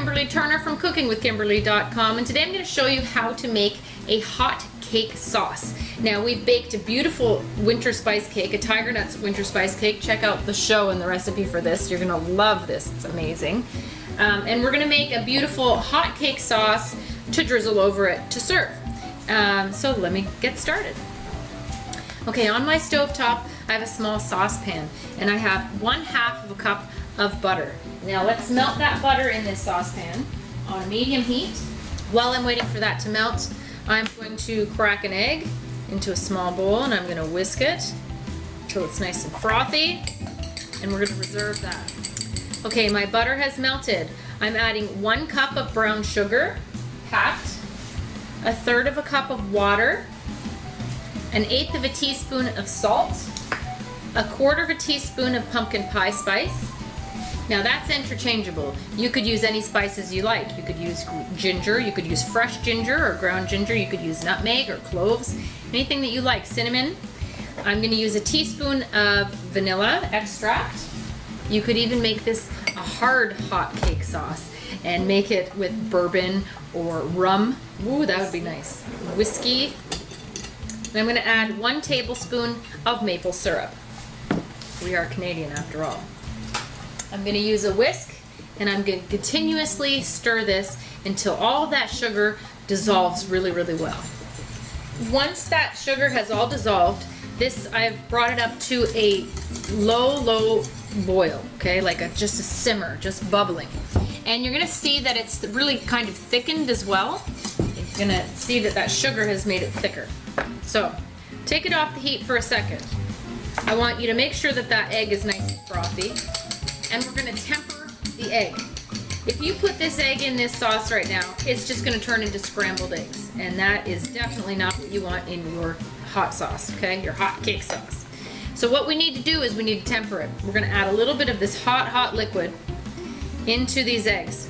Kimberly Turner from cookingwithkimberly.com, and today I'm going to show you how to make a hot cake sauce. Now, we've baked a beautiful winter spice cake, a tiger nuts winter spice cake. Check out the show and the recipe for this. You're going to love this. It's amazing. And we're going to make a beautiful hot cake sauce to drizzle over it to serve. So let me get started. Okay, on my stovetop, I have a small saucepan, and I have 1/2 cup of butter. Now let's melt that butter in this saucepan on medium heat. While I'm waiting for that to melt, I'm going to crack an egg into a small bowl, and I'm going to whisk it until it's nice and frothy, and we're going to reserve that. Okay, my butter has melted. I'm adding 1 cup of brown sugar, packed, 1/3 cup of water, 1/8 teaspoon of salt, 1/4 teaspoon of pumpkin pie spice. Now that's interchangeable. You could use any spices you like. You could use ginger, you could use fresh ginger or ground ginger, you could use nutmeg or cloves, anything that you like, cinnamon. I'm going to use a teaspoon of vanilla extract. You could even make this a hard hot cake sauce and make it with bourbon or rum. Ooh, that would be nice. Whiskey. And I'm going to add 1 tablespoon of maple syrup. We are Canadian after all. I'm going to use a whisk, and I'm going to continuously stir this until all of that sugar dissolves really, really well. Once that sugar has all dissolved, I've brought it up to a low boil, okay, like just a simmer, just bubbling. And you're going to see that it's really kind of thickened as well. You're going to see that that sugar has made it thicker. So take it off the heat for a second. I want you to make sure that that egg is nice and frothy. And we're going to temper the egg. If you put this egg in this sauce right now, it's just going to turn into scrambled eggs. And that is definitely not what you want in your hot sauce, okay? Your hot cake sauce. So what we need to do is we need to temper it. We're going to add a little bit of this hot liquid into these eggs.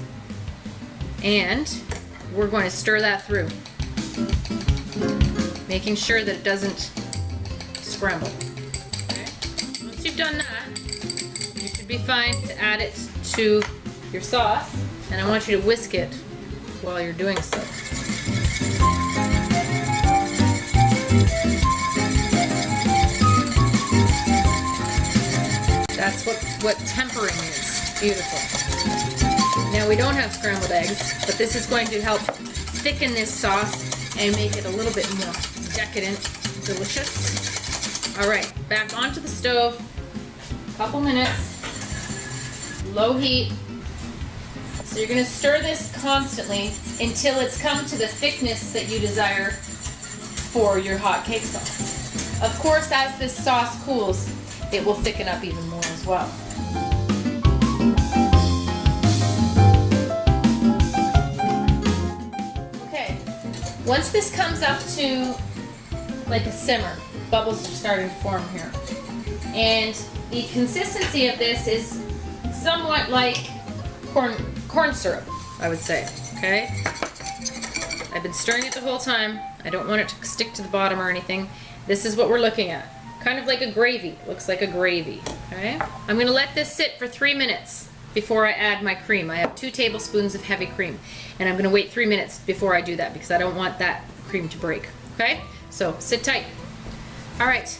And we're going to stir that through, making sure that it doesn't scramble. Okay? Once you've done that, be fine to add it to your sauce, and I want you to whisk it while you're doing so. That's what tempering is. Beautiful. Now we don't have scrambled eggs, but this is going to help thicken this sauce and make it a little bit more decadent, delicious. All right, back onto the stove. A couple minutes. Low heat. So you're going to stir this constantly until it's come to the thickness that you desire for your hot cake sauce. Of course, as this sauce cools, it will thicken up even more as well. Okay, once this comes up to like a simmer, bubbles are starting to form here. And the consistency of this is somewhat like corn syrup, I would say, okay? I've been stirring it the whole time. I don't want it to stick to the bottom or anything. This is what we're looking at. Kind of like a gravy. Looks like a gravy, okay? I'm gonna let this sit for 3 minutes before I add my cream. I have 2 tablespoons of heavy cream, and I'm gonna wait 3 minutes before I do that because I don't want that cream to break, okay? So sit tight. All right,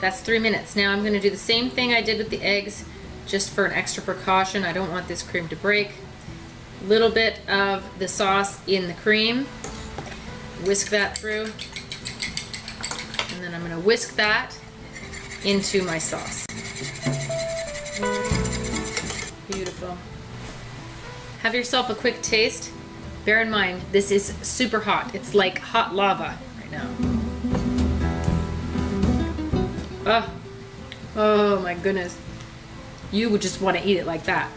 that's 3 minutes. Now I'm gonna do the same thing I did with the eggs, just for an extra precaution. I don't want this cream to break. Little bit of the sauce in the cream. Whisk that through. And then I'm going to whisk that into my sauce. Beautiful. Have yourself a quick taste. Bear in mind, this is super hot. It's like hot lava right now. Oh my goodness. You would just want to eat it like that.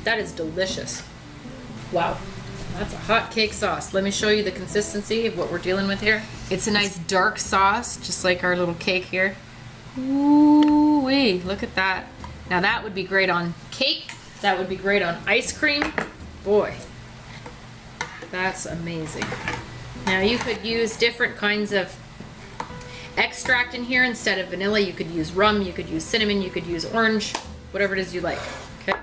That is delicious. Wow, that's a hot cake sauce. Let me show you the consistency of what we're dealing with here. It's a nice dark sauce, just like our little cake here. Ooh-wee, look at that. Now that would be great on cake. That would be great on ice cream. Boy, that's amazing. Now you could use different kinds of extract in here. Instead of vanilla, you could use rum, you could use cinnamon, you could use orange, whatever it is you like. Okay.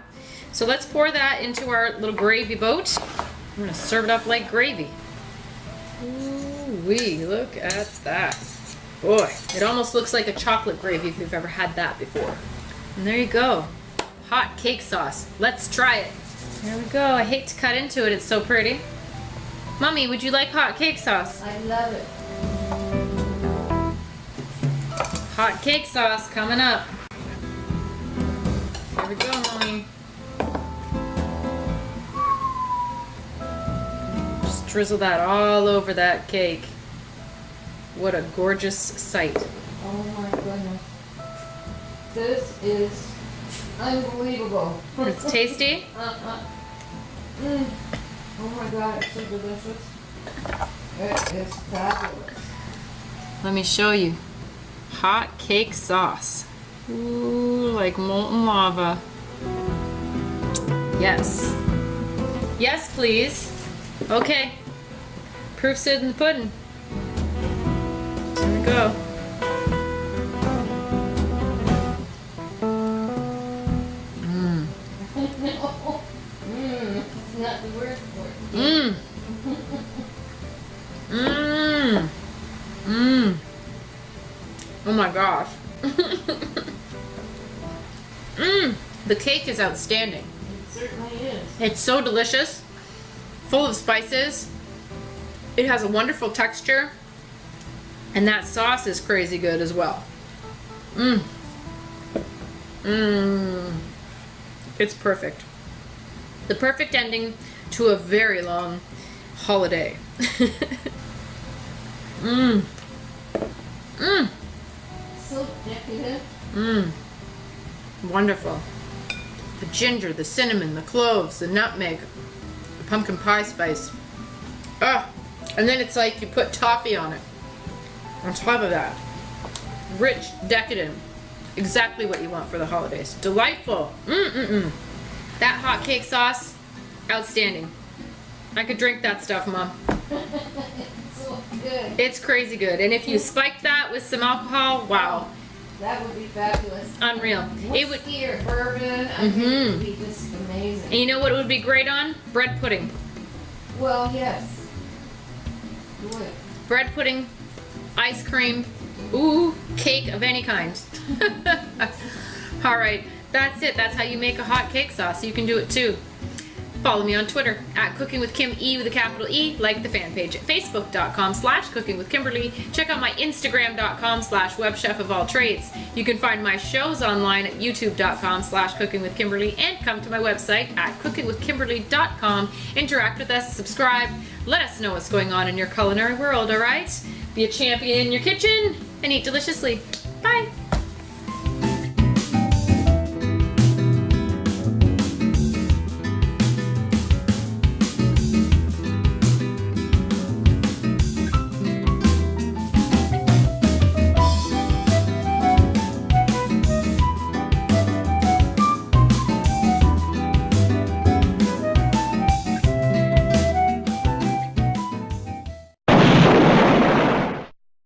So let's pour that into our little gravy boat. I'm gonna serve it up like gravy. Ooh-wee, look at that. Boy, it almost looks like a chocolate gravy if you've ever had that before. And there you go. Hot cake sauce. Let's try it. There we go. I hate to cut into it. It's so pretty. Mommy, would you like hot cake sauce? I love it. Hot cake sauce coming up. Here we go, Mommy. Just drizzle that all over that cake. What a gorgeous sight. Oh my goodness. This is unbelievable. It's tasty? Oh my god, it's so delicious. It is fabulous. Let me show you. Hot cake sauce. Ooh, like molten lava. Yes. Yes, please. Okay. Proof's in the pudding. Here we go. It's not the word for it. Mmm. Mmm. Mmm. Oh my gosh. Mmm. The cake is outstanding. It certainly is. It's so delicious, full of spices. It has a wonderful texture, and that sauce is crazy good as well. Mmm. Mmm. It's perfect. The perfect ending to a very long holiday. Mmm. Mmm. So decadent. Mmm. Wonderful. The ginger, the cinnamon, the cloves, the nutmeg, the pumpkin pie spice. Ah, and then it's like you put toffee on it. On top of that. Rich, decadent. Exactly what you want for the holidays. Delightful. Mmm-mm-mm. That hot cake sauce, outstanding. I could drink that stuff, Mom. It's so good. It's crazy good. And if you spike that with some alcohol, wow. That would be fabulous. Unreal. It would. Whiskey or bourbon, I think it would be just amazing. And you know what it would be great on? Bread pudding. Well, yes. Good. Bread pudding, ice cream, ooh, cake of any kind. All right, that's it. That's how you make a hot cake sauce. You can do it too. Follow me on Twitter at Cooking with Kim E with a capital E. Like the fan page at facebook.com/cookingwithkimberly. Check out my instagram.com/webchefofalltrades. You can find my shows online at youtube.com/cookingwithkimberly and come to my website at cookingwithkimberly.com. Interact with us, subscribe, let us know what's going on in your culinary world, all right? Be a champion in your kitchen and eat deliciously. Bye.